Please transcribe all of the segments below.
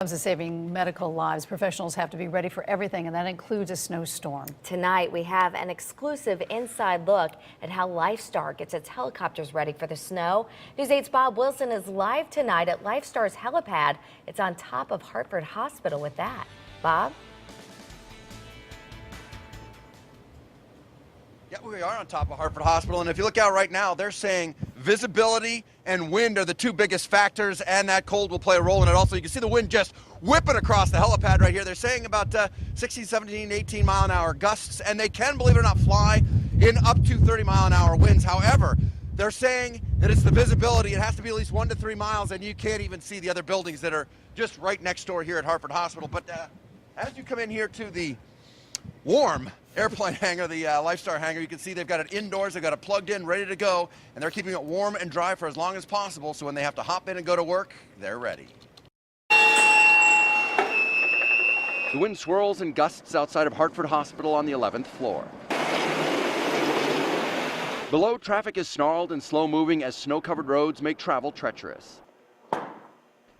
Comes to saving medical lives, professionals have to be ready for everything, and that includes a snowstorm. Tonight, we have an exclusive inside look at how Lifestar gets its helicopters ready for the snow. News 8's Bob Wilson is live tonight at Lifestar's helipad. It's on top of Hartford Hospital with that. Bob? Yeah, we are on top of Hartford Hospital, and if you look out right now, they're saying visibility and wind are the two biggest factors, and that cold will play a role in it. Also, you can see the wind just whipping across the helipad right here. They're saying about 16, 17, 18 mile an hour gusts, and they can, believe it or not, fly in up to 30 mile an hour winds. However, they're saying that it's the visibility. It has to be at least 1 to 3 miles, and you can't even see the other buildings that are just right next door here at Hartford Hospital. But as you come in here to the warm airplane hangar, the Lifestar hangar, you can see they've got it indoors, they've got it plugged in, ready to go, and they're keeping it warm and dry for as long as possible, so when they have to hop in and go to work, they're ready. The wind swirls and gusts outside of Hartford Hospital on the 11th floor. Below, traffic is snarled and slow-moving as snow-covered roads make travel treacherous.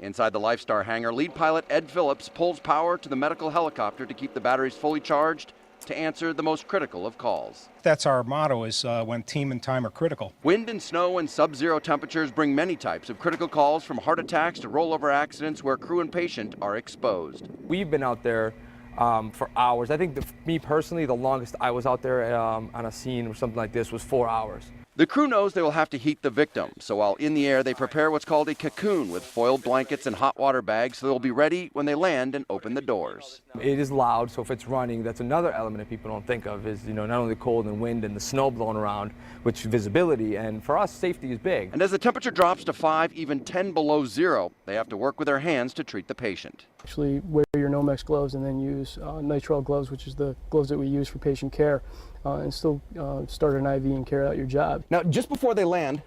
Inside the Lifestar hangar, lead pilot Ed Phillips pulls power to the medical helicopter to keep the batteries fully charged to answer the most critical of calls. That's our motto, is when team and time are critical. Wind and snow and sub-zero temperatures bring many types of critical calls, from heart attacks to rollover accidents where crew and patient are exposed. We've been out there for hours. I think me personally, the longest I was out there on a scene or something like this was 4 hours. The crew knows they will have to heat the victim, so while in the air they prepare what's called a cocoon with foiled blankets and hot water bags so they'll be ready when they land and open the doors. It is loud, so if it's running, that's another element that people don't think of, is not only the cold and wind and the snow blowing around, which visibility, and for us, safety is big. And as the temperature drops to 5, even 10 below zero, they have to work with their hands to treat the patient. Actually wear your Nomex gloves and then use nitrile gloves, which is the gloves that we use for patient care, and still start an IV and carry out your job. Now, just before they land,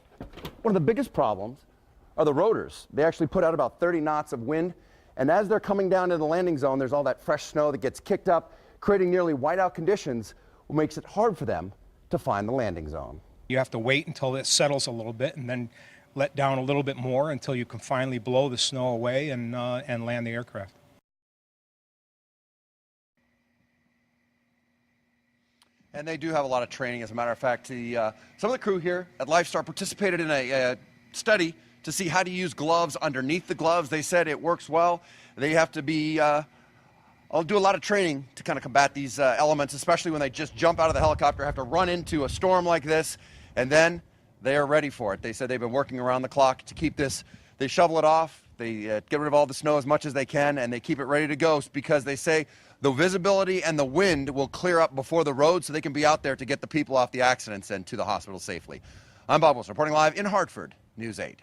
one of the biggest problems are the rotors. They actually put out about 30 knots of wind, and as they're coming down to the landing zone, there's all that fresh snow that gets kicked up, creating nearly whiteout conditions, which makes it hard for them to find the landing zone. You have to wait until it settles a little bit and then let down a little bit more until you can finally blow the snow away and land the aircraft. And they do have a lot of training. As a matter of fact, some of the crew here at Lifestar participated in a study to see how to use gloves underneath the gloves. They said it works well. They have to be, I'll do a lot of training to kind of combat these elements, especially when they just jump out of the helicopter, have to run into a storm like this, and then they are ready for it. They said they've been working around the clock to keep this. They shovel it off, they get rid of all the snow as much as they can, and they keep it ready to go because they say the visibility and the wind will clear up before the road so they can be out there to get the people off the accidents and to the hospital safely. I'm Bob Wilson, reporting live in Hartford, News 8.